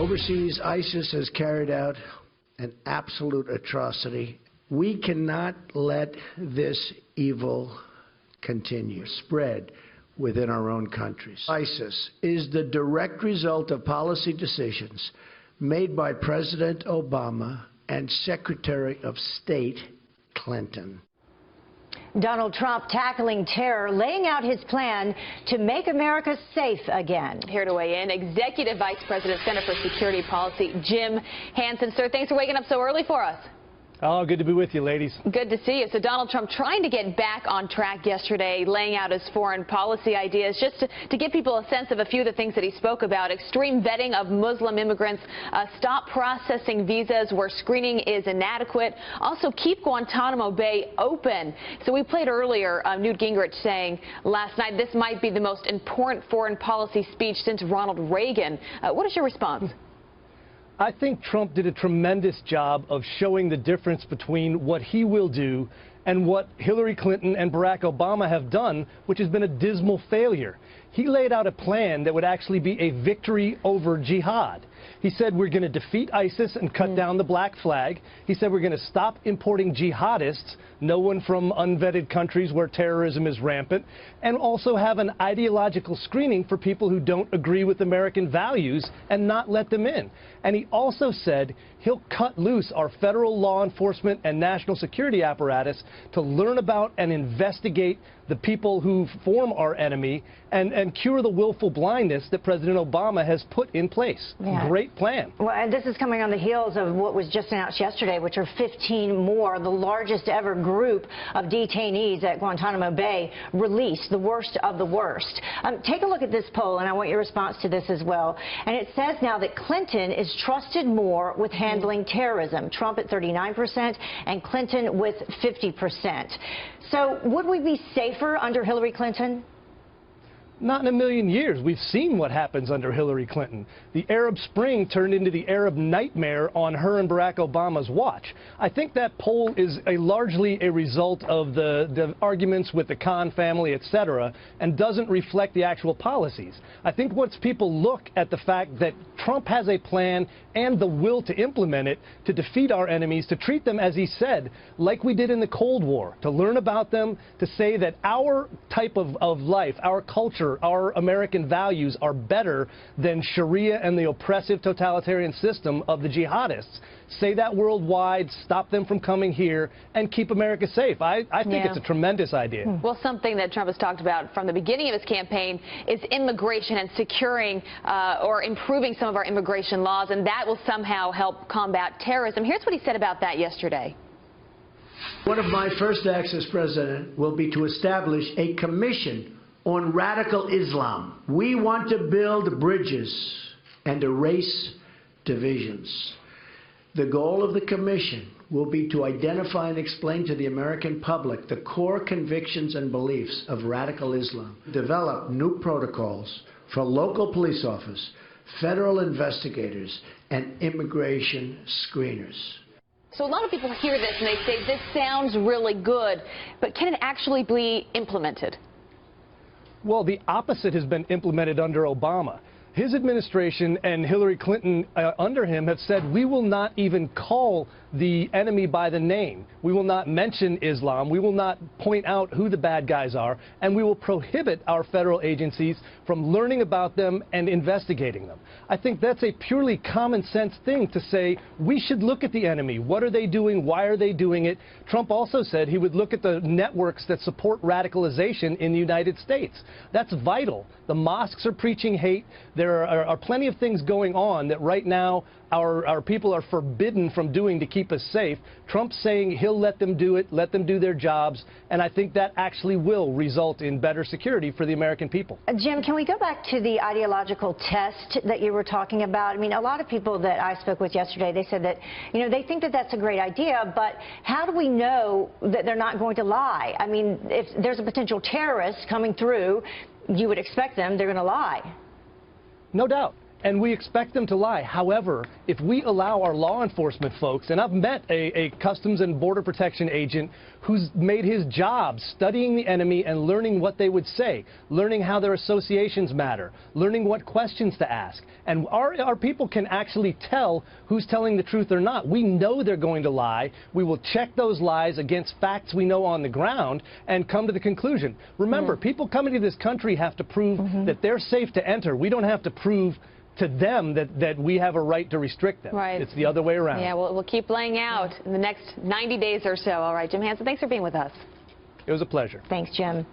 Overseas, ISIS has carried out an absolute atrocity. We cannot let this evil continue, spread within our own countries. ISIS is the direct result of policy decisions made by President Obama and Secretary of State Clinton. Donald Trump tackling terror, laying out his plan to make America safe again. Here to weigh in, Executive Vice President, Center for Security Policy, Jim Hanson. Sir, thanks for waking up so early for us. Oh, good to be with you, ladies. Good to see you. So Donald Trump trying to get back on track yesterday, laying out his foreign policy ideas, just to give people a sense of a few of the things that he spoke about. Extreme vetting of Muslim immigrants, stop processing visas where screening is inadequate, also keep Guantanamo Bay open. So we played earlier Newt Gingrich saying last night this might be the most important foreign policy speech since Ronald Reagan. What is your response? I think Trump did a tremendous job of showing the difference between what he will do and what Hillary Clinton and Barack Obama have done, which has been a dismal failure. He laid out a plan that would actually be a victory over jihad. He said we're going to defeat ISIS and cut down the black flag. He said we're going to stop importing jihadists, no one from unvetted countries where terrorism is rampant, and also have an ideological screening for people who don't agree with American values and not let them in. And he also said he'll cut loose our federal law enforcement and national security apparatus to learn about and investigate the people who form our enemy and cure the willful blindness that President Obama has put in place. Yeah. Great plan. Well, and this is coming on the heels of what was just announced yesterday, which are 15 more, the largest ever group of detainees at Guantanamo Bay released, the worst of the worst. Take a look at this poll, and I want your response to this as well. And it says now that Clinton is trusted more with handling terrorism. Trump at 39% and Clinton with 50%. So would we be safer under Hillary Clinton? Not in a million years. We've seen what happens under Hillary Clinton. The Arab Spring turned into the Arab nightmare on her and Barack Obama's watch. I think that poll is largely a result of the arguments with the Khan family, etc., and doesn't reflect the actual policies. I think once people look at the fact that Trump has a plan and the will to implement it to defeat our enemies, to treat them, as he said, like we did in the Cold War, to learn about them, to say that our type of life, our culture, our American values are better than Sharia and the oppressive totalitarian system of the jihadists. Say that worldwide, stop them from coming here, and keep America safe. I think it's a tremendous idea. Well, something that Trump has talked about from the beginning of his campaign is immigration and securing or improving some of our immigration laws, and that will somehow help combat terrorism. Here's what he said about that yesterday. One of my first acts as president will be to establish a commission on radical Islam. We want to build bridges and erase divisions. The goal of the commission will be to identify and explain to the American public the core convictions and beliefs of radical Islam, develop new protocols for local police officers, federal investigators, and immigration screeners. So a lot of people hear this and they say, this sounds really good, but can it actually be implemented? Well, the opposite has been implemented under Obama. His administration and Hillary Clinton under him have said we will not even call the enemy by the name. We will not mention Islam. We will not point out who the bad guys are. And we will prohibit our federal agencies from learning about them and investigating them. I think that's a purely common sense thing to say we should look at the enemy. What are they doing? Why are they doing it? Trump also said he would look at the networks that support radicalization in the United States. That's vital. The mosques are preaching hate. There are plenty of things going on that right now our people are forbidden from doing to keep us safe. Trump's saying he'll let them do it, let them do their jobs, and I think that actually will result in better security for the American people. Jim, can we go back to the ideological test that you were talking about? I mean, a lot of people that I spoke with yesterday, they said that, you know, they think that that's a great idea, but how do we know that they're not going to lie? I mean, if there's a potential terrorist coming through, you would expect them, they're going to lie. No doubt. and we expect them to lie. However, if we allow our law enforcement folks, and I've met a Customs and Border Protection agent who's made his job studying the enemy and learning what they would say, learning how their associations matter, learning what questions to ask. And our people can actually tell who's telling the truth or not. We know they're going to lie. We will check those lies against facts we know on the ground and come to the conclusion. Remember, people coming to this country have to prove that they're safe to enter. We don't have to prove to them that we have a right to restrict them. Right. It's the other way around. Yeah, we'll keep laying out in the next 90 days or so. All right, Jim Hanson, thanks for being with us. It was a pleasure. Thanks, Jim.